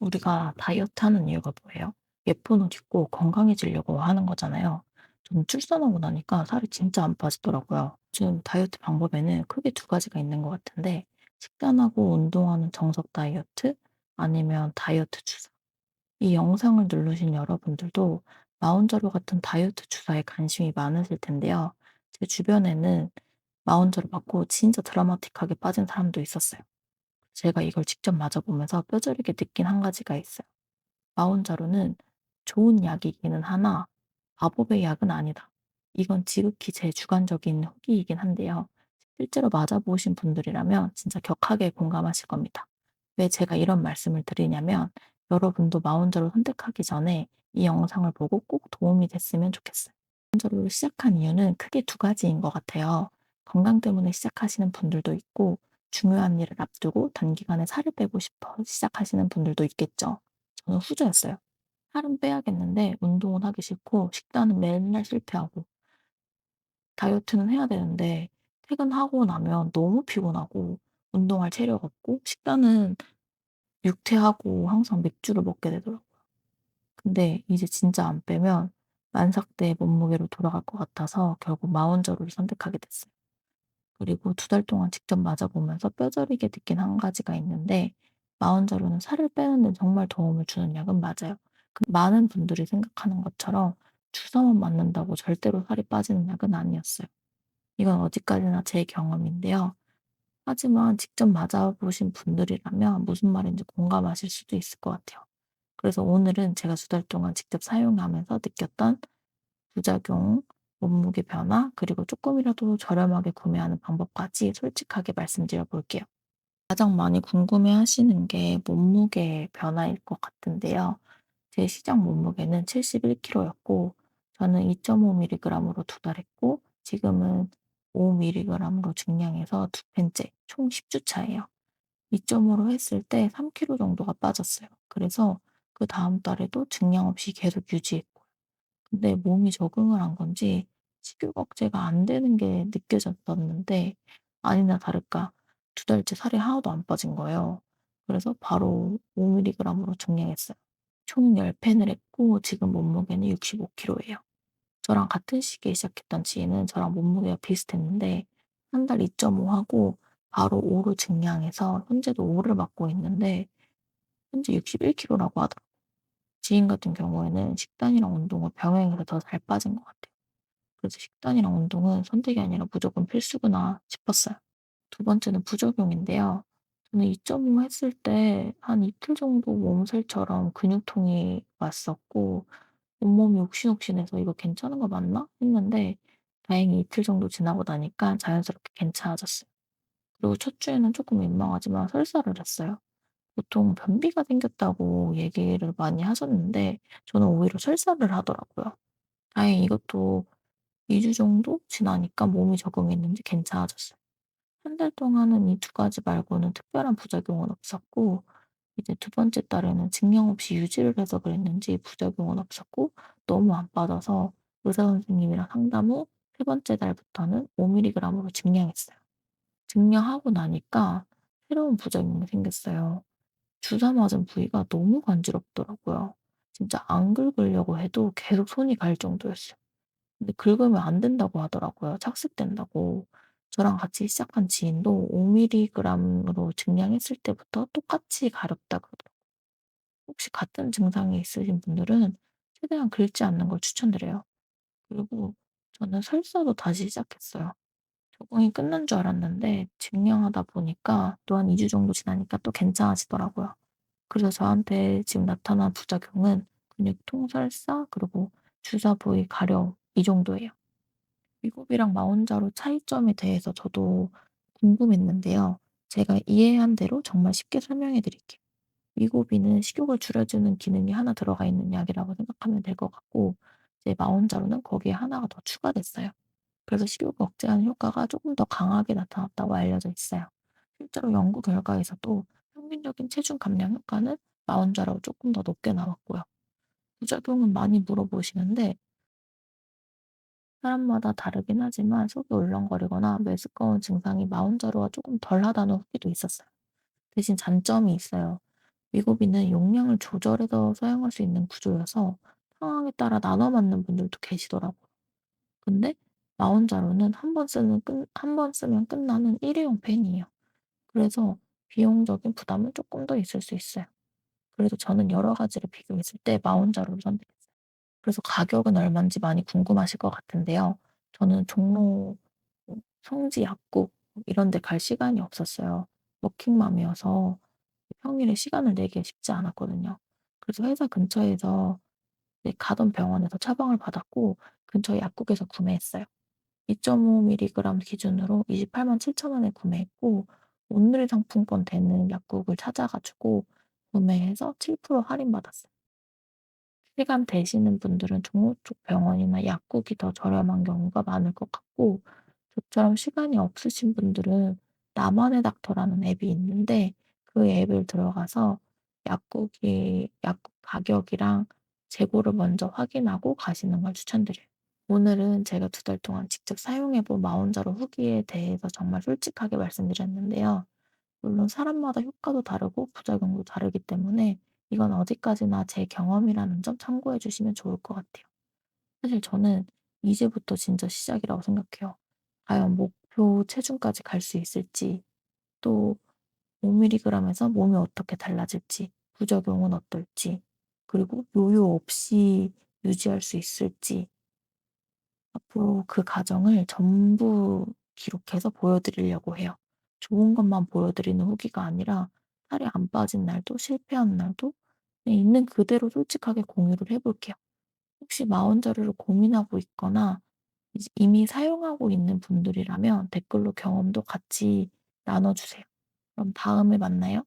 우리가 다이어트 하는 이유가 뭐예요? 예쁜 옷 입고 건강해지려고 하는 거잖아요. 저는 출산하고 나니까 살이 진짜 안 빠지더라고요. 지금 다이어트 방법에는 크게 두 가지가 있는 것 같은데, 식단하고 운동하는 정석 다이어트, 아니면 다이어트 주사. 이 영상을 누르신 여러분들도 마운자로 같은 다이어트 주사에 관심이 많으실 텐데요. 제 주변에는 마운자로 맞고 진짜 드라마틱하게 빠진 사람도 있었어요. 제가 이걸 직접 맞아보면서 뼈저리게 느낀 한 가지가 있어요. 마운자로는 좋은 약이기는 하나 마법의 약은 아니다. 이건 지극히 제 주관적인 후기이긴 한데요. 실제로 맞아보신 분들이라면 진짜 격하게 공감하실 겁니다. 왜 제가 이런 말씀을 드리냐면, 여러분도 마운자로 선택하기 전에 이 영상을 보고 꼭 도움이 됐으면 좋겠어요. 마운자로를 시작한 이유는 크게 두 가지인 것 같아요. 건강 때문에 시작하시는 분들도 있고, 중요한 일을 앞두고 단기간에 살을 빼고 싶어 시작하시는 분들도 있겠죠. 저는 후자였어요. 살은 빼야겠는데 운동은 하기 싫고 식단은 맨날 실패하고 다이어트는 해야 되는데 퇴근하고 나면 너무 피곤하고 운동할 체력 없고 식단은 육퇴하고 항상 맥주를 먹게 되더라고요. 근데 이제 진짜 안 빼면 만삭대 몸무게로 돌아갈 것 같아서 결국 마원저로를 선택하게 됐어요. 그리고 두 달 동안 직접 맞아보면서 뼈저리게 느낀 한 가지가 있는데, 마원자로는 살을 빼는 데 정말 도움을 주는 약은 맞아요. 많은 분들이 생각하는 것처럼 주사만 맞는다고 절대로 살이 빠지는 약은 아니었어요. 이건 어디까지나 제 경험인데요. 하지만 직접 맞아보신 분들이라면 무슨 말인지 공감하실 수도 있을 것 같아요. 그래서 오늘은 제가 두 달 동안 직접 사용하면서 느꼈던 부작용, 몸무게 변화, 그리고 조금이라도 저렴하게 구매하는 방법까지 솔직하게 말씀드려 볼게요. 가장 많이 궁금해하시는 게 몸무게 변화일 것 같은데요. 제 시작 몸무게는 71kg였고, 저는 2.5mg으로 두 달 했고, 지금은 5mg으로 증량해서 두 팬째, 총 10주 차예요. 2.5로 했을 때 3kg 정도가 빠졌어요. 그래서 그 다음 달에도 증량 없이 계속 유지했고, 근데 몸이 적응을 한 건지 식욕 억제가 안 되는 게 느껴졌었는데, 아니나 다를까 두 달째 살이 하나도 안 빠진 거예요. 그래서 바로 5mg으로 증량했어요. 총 10펜을 했고 지금 몸무게는 65kg예요. 저랑 같은 시기에 시작했던 지인은 저랑 몸무게가 비슷했는데 한 달 2.5 하고 바로 5로 증량해서 현재도 5를 맞고 있는데 현재 61kg라고 하더라고요. 지인 같은 경우에는 식단이랑 운동을 병행해서 더 잘 빠진 것 같아요. 그래서 식단이랑 운동은 선택이 아니라 무조건 필수구나 싶었어요. 두 번째는 부작용인데요. 저는 2.5 했을 때 한 이틀 정도 몸살처럼 근육통이 왔었고, 온몸이 욱신욱신해서 '이거 괜찮은 거 맞나?' 했는데 다행히 이틀 정도 지나고 나니까 자연스럽게 괜찮아졌어요. 그리고 첫 주에는 조금 민망하지만 설사를 했어요. 보통 변비가 생겼다고 얘기를 많이 하셨는데 저는 오히려 설사를 하더라고요. 다행히 이것도 2주 정도 지나니까 몸이 적응했는지 괜찮아졌어요. 한 달 동안은 이 두 가지 말고는 특별한 부작용은 없었고, 이제 두 번째 달에는 증명 없이 유지를 해서 그랬는지 부작용은 없었고, 너무 안 빠져서 의사 선생님이랑 상담 후 세 번째 달부터는 5mg으로 증량했어요. 증량하고 나니까 새로운 부작용이 생겼어요. 주사 맞은 부위가 너무 간지럽더라고요. 진짜 안 긁으려고 해도 계속 손이 갈 정도였어요. 근데 긁으면 안 된다고 하더라고요, 착색된다고. 저랑 같이 시작한 지인도 5mg으로 증량했을 때부터 똑같이 가렵다 그러더라고요. 혹시 같은 증상이 있으신 분들은 최대한 긁지 않는 걸 추천드려요. 그리고 저는 설사도 다시 시작했어요. 적응이 끝난 줄 알았는데 증량하다 보니까 또 한 2주 정도 지나니까 또 괜찮아지더라고요. 그래서 저한테 지금 나타난 부작용은 근육통, 설사, 그리고 주사 부위 가려움 이 정도예요. 위고비랑 마혼자로 차이점에 대해서 저도 궁금했는데요. 제가 이해한 대로 정말 쉽게 설명해 드릴게요. 위고비는 식욕을 줄여주는 기능이 하나 들어가 있는 약이라고 생각하면 될 것 같고, 이제 마혼자로는 거기에 하나가 더 추가됐어요. 그래서 식욕을 억제하는 효과가 조금 더 강하게 나타났다고 알려져 있어요. 실제로 연구 결과에서도 평균적인 체중 감량 효과는 마혼자로 조금 더 높게 나왔고요. 부작용은 많이 물어보시는데 사람마다 다르긴 하지만 속이 울렁거리거나 메스꺼운 증상이 마운자로와 조금 덜하다는 후기도 있었어요. 대신 장점이 있어요. 위고비는 용량을 조절해서 사용할 수 있는 구조여서 상황에 따라 나눠 맞는 분들도 계시더라고요. 근데 마운자로는 한 번 쓰면 끝나는 일회용 펜이에요. 그래서 비용적인 부담은 쪼끔 더 있을 수 있어요. 그래도 저는 여러 가지를 비교했을 때 마운자로를 선택했어요. 그래서 가격은 얼만지 많이 궁금하실 것 같은데요. 저는 종로 성지 약국 이런 데 갈 시간이 없었어요. 워킹맘이어서 평일에 시간을 내기가 쉽지 않았거든요. 그래서 회사 근처에서 이제 가던 병원에서 처방을 받았고 근처 약국에서 구매했어요. 2.5 밀리그램 기준으로 287,000 원에 구매했고 오늘 상품권 되는 약국을 찾아 가지고 구매해서 7% 할인받았어요. 시간 되시는 분들은 종로 쪽 병원이나 약국이 더 저렴한 경우가 많을 것 같고 저처럼 시간이 없으신 분들은 나만의 닥터라는 앱이 있는데 그 앱을 들어가서 약국 가격이랑 재고를 먼저 확인하고 가시는 걸 추천드려요. 오늘은 제가 2달 동안 직접 사용해 본 마운자로 후기에 대해서 정말 솔직하게 말씀드렸는데요. 물론 사람마다 효과도 다르고 부작용도 다르기 때문에 이건 어디까지나 제 경험이라는 점 참고해 주시면 좋을 것 같아요. 사실 저는 이제부터 진짜 시작이라고 생각해요. 과연 목표 체중까지 갈 수 있을지, 또 5mg에서 몸이 어떻게 달라질지, 부작용은 어떨지, 그리고 요요 없이 유지할 수 있을지 앞으로 그 과정을 전부 기록해서 보여드리려고 해요. 좋은 것만 보여드리는 후기가 아니라 살이 안 빠진 날도 실패한 날도 그냥 있는 그대로 솔직하게 공유를 해 볼게요. 혹시 마원자료를 고민하고 있거나 이제 이미 사용하고 있는 분들이라면 댓글로 경험도 같이 나눠 주세요. 그럼 다음에 만나요.